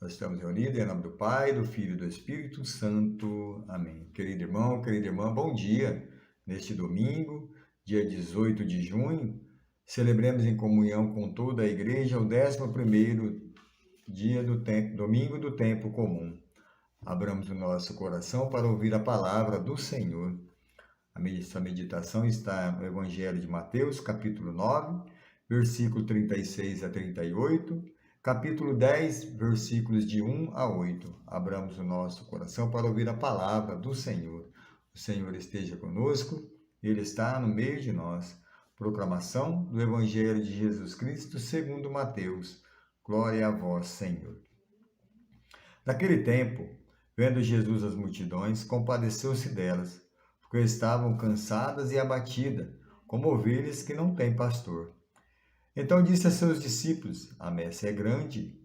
Nós estamos reunidos em nome do Pai, do Filho e do Espírito Santo. Amém. Querido irmão, querida irmã, bom dia. Neste domingo, dia 18 de junho, celebremos em comunhão com toda a igreja o 11º dia do tempo, domingo do tempo comum. Abramos o nosso coração para ouvir a palavra do Senhor. A meditação está no Evangelho de Mateus, capítulo 9, versículo 36 a 38, capítulo 10, versículos de 1 a 8. Abramos o nosso coração para ouvir a palavra do Senhor. O Senhor esteja conosco, Ele está no meio de nós. Proclamação do Evangelho de Jesus Cristo segundo Mateus. Glória a vós, Senhor. Naquele tempo, vendo Jesus as multidões, compadeceu-se delas, porque estavam cansadas e abatidas, como ovelhas que não têm pastor. Então disse a seus discípulos: a messe é grande,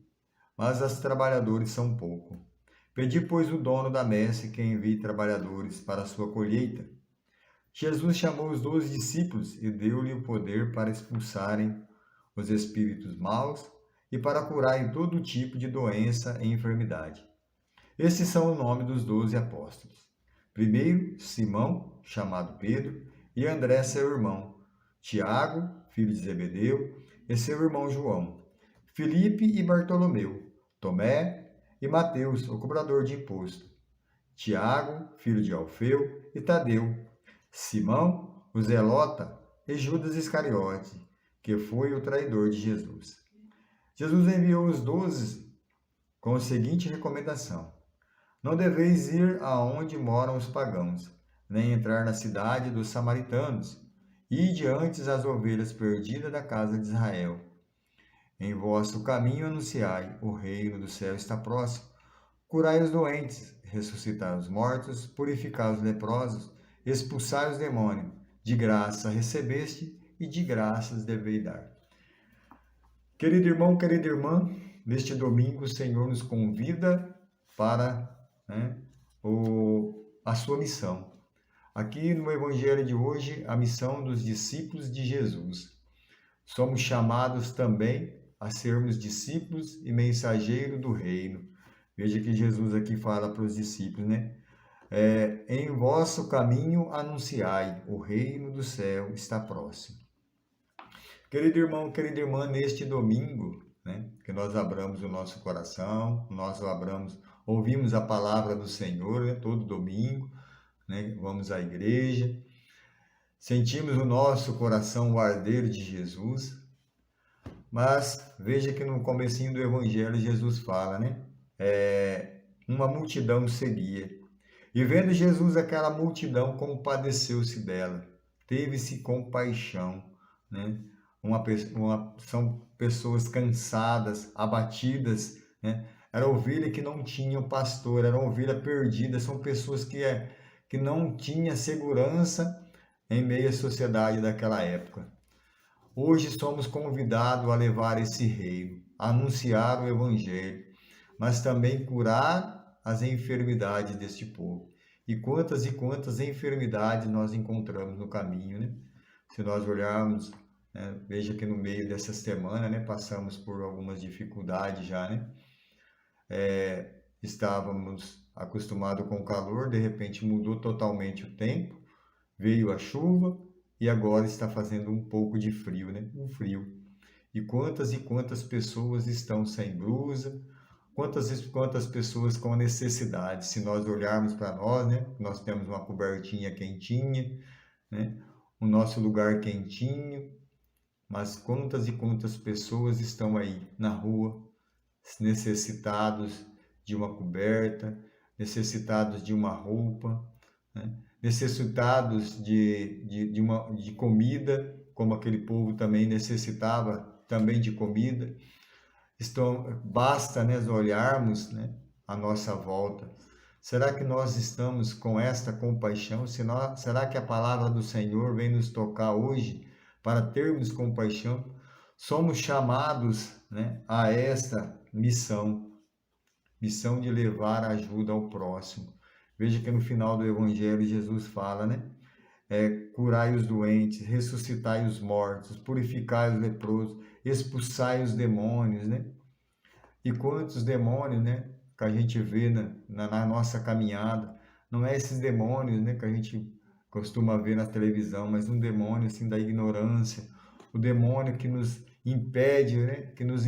mas os trabalhadores são pouco. Pedi, pois, o dono da messe que envie trabalhadores para a sua colheita. Jesus chamou os 12 discípulos e deu-lhe o poder para expulsarem os espíritos maus e para curarem todo tipo de doença e enfermidade. Estes são o nome dos 12 apóstolos. Primeiro, Simão, chamado Pedro, e André, seu irmão, Tiago, filho de Zebedeu, e seu irmão João, Filipe e Bartolomeu, Tomé e Mateus, o cobrador de imposto, Tiago, filho de Alfeu, e Tadeu, Simão, o Zelota, e Judas Iscariote, que foi o traidor de Jesus. Jesus enviou os 12 com a seguinte recomendação: não deveis ir aonde moram os pagãos, nem entrar na cidade dos samaritanos. Ide antes as ovelhas perdidas da casa de Israel. Em vosso caminho anunciai: o reino do céu está próximo. Curai os doentes, ressuscitai os mortos, purificai os leprosos, expulsai os demônios. De graça recebeste e de graças deveis dar. Querido irmão, querida irmã, neste domingo o Senhor nos convida para a sua missão. Aqui no Evangelho de hoje, a missão dos discípulos de Jesus. Somos chamados também a sermos discípulos e mensageiros do reino. Veja que Jesus aqui fala para os discípulos, em vosso caminho anunciai, o reino do céu está próximo. Querido irmão, querida irmã, neste domingo, que nós abramos o nosso coração, ouvimos a palavra do Senhor, todo domingo, vamos à igreja, sentimos no nosso coração o arder de Jesus, mas veja que no comecinho do Evangelho Jesus fala, uma multidão seguia, e vendo Jesus aquela multidão, compadeceu-se dela, teve-se compaixão, são pessoas cansadas, abatidas, Era ovelha que não tinha pastor, era ovelha perdida, são pessoas que não tinham segurança em meio à sociedade daquela época. Hoje somos convidados a levar esse reino, a anunciar o Evangelho, mas também curar as enfermidades deste povo. E quantas enfermidades nós encontramos no caminho, Se nós olharmos, veja que no meio dessa semana, passamos por algumas dificuldades já, Estávamos acostumados com o calor, de repente mudou totalmente o tempo, veio a chuva e agora está fazendo um pouco de frio, Um frio. E quantas pessoas estão sem blusa, quantas pessoas com necessidade. Se nós olharmos para nós, nós temos uma cobertinha quentinha, o nosso lugar quentinho, mas quantas pessoas estão aí na rua, necessitados de uma coberta, necessitados de uma roupa, necessitados de comida, como aquele povo também necessitava também de comida. Basta olharmos à nossa volta. Será que nós estamos com esta compaixão? Será que a palavra do Senhor vem nos tocar hoje para termos compaixão? Somos chamados a esta missão de levar ajuda ao próximo. Veja que no final do Evangelho Jesus fala, curai os doentes, ressuscitai os mortos, purificai os leprosos, expulsai os demônios, E quantos demônios, né, que a gente vê na nossa caminhada. Não é esses demônios, né, que a gente costuma ver na televisão, mas um demônio assim da ignorância, o demônio que nos impede, né, que nos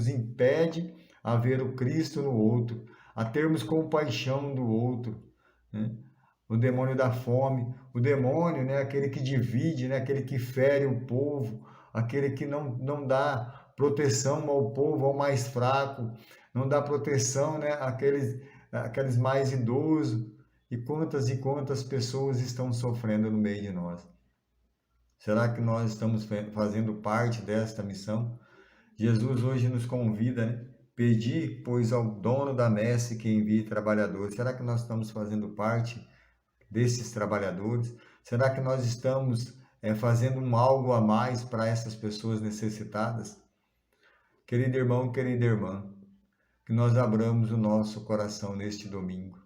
impede a ver o Cristo no outro, a termos compaixão do outro, né? O demônio da fome, o demônio, né, aquele que divide, né, aquele que fere o povo, aquele que não dá proteção ao povo, ao mais fraco, não dá proteção, né, àqueles mais idosos. E quantas pessoas estão sofrendo no meio de nós? Será que nós estamos fazendo parte desta missão? Jesus hoje nos convida, né? Pedi, pois, ao dono da messe que envie trabalhadores. Será que nós estamos fazendo parte desses trabalhadores? Será que nós estamos fazendo algo a mais para essas pessoas necessitadas? Querido irmão, querida irmã, que nós abramos o nosso coração neste domingo.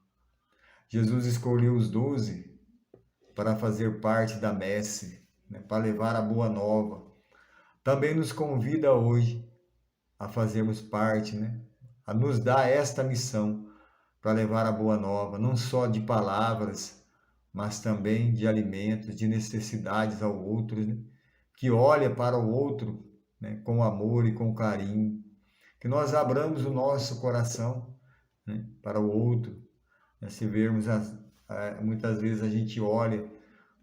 Jesus escolheu os 12 para fazer parte da messe, né, para levar a boa nova. Também nos convida hoje a fazermos parte, né, a nos dar esta missão para levar a boa nova, não só de palavras, mas também de alimentos, de necessidades ao outro, né, que olha para o outro, né, com amor e com carinho. Que nós abramos o nosso coração, né, para o outro. Se vermos, muitas vezes a gente olha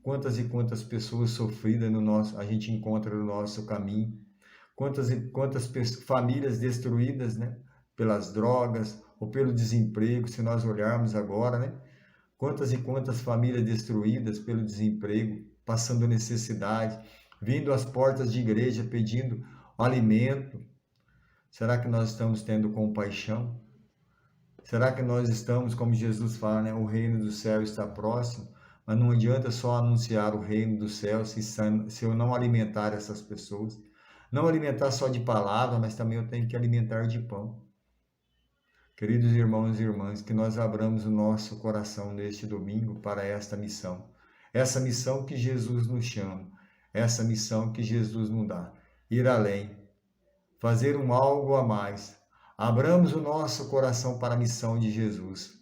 quantas e quantas pessoas sofridas a gente encontra no nosso caminho, quantas e quantas famílias destruídas, né, pelas drogas ou pelo desemprego, se nós olharmos agora, né, quantas e quantas famílias destruídas pelo desemprego, passando necessidade, vindo às portas de igreja pedindo alimento. Será que nós estamos tendo compaixão? Será que nós estamos, como Jesus fala, né? O reino do céu está próximo, mas não adianta só anunciar o reino do céu se eu não alimentar essas pessoas. Não alimentar só de palavra, mas também eu tenho que alimentar de pão. Queridos irmãos e irmãs, que nós abramos o nosso coração neste domingo para esta missão. Essa missão que Jesus nos chama, essa missão que Jesus nos dá. Ir além, fazer algo a mais. Abramos o nosso coração para a missão de Jesus.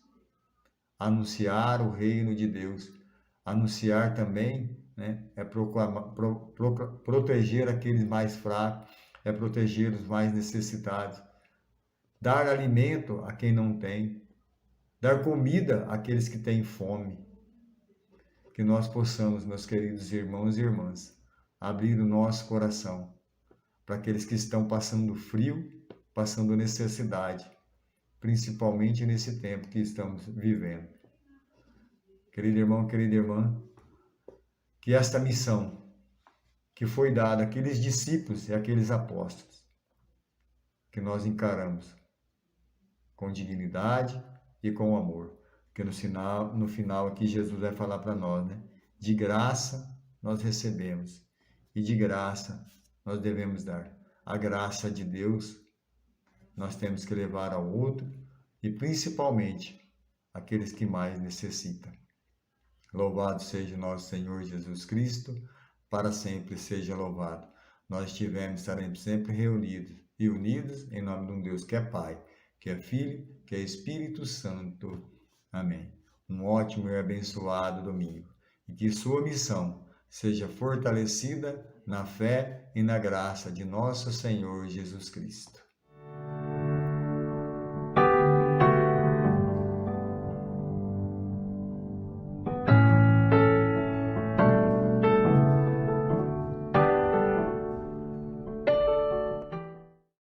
Anunciar o reino de Deus. Anunciar também, né, proteger aqueles mais fracos, proteger os mais necessitados. Dar alimento a quem não tem. Dar comida àqueles que têm fome. Que nós possamos, meus queridos irmãos e irmãs, abrir o nosso coração para aqueles que estão passando frio, passando necessidade, principalmente nesse tempo que estamos vivendo. Querido irmão, querida irmã, que esta missão que foi dada àqueles discípulos e àqueles apóstolos, que nós encaramos com dignidade e com amor, porque no final aqui Jesus vai falar para nós, né? De graça nós recebemos e de graça nós devemos dar. A graça de Deus nós temos que levar ao outro e principalmente aqueles que mais necessitam. Louvado seja nosso Senhor Jesus Cristo, para sempre seja louvado. Nós estaremos sempre reunidos e unidos em nome de um Deus que é Pai, que é Filho, que é Espírito Santo. Amém. Um ótimo e abençoado domingo. E que sua missão seja fortalecida na fé e na graça de nosso Senhor Jesus Cristo.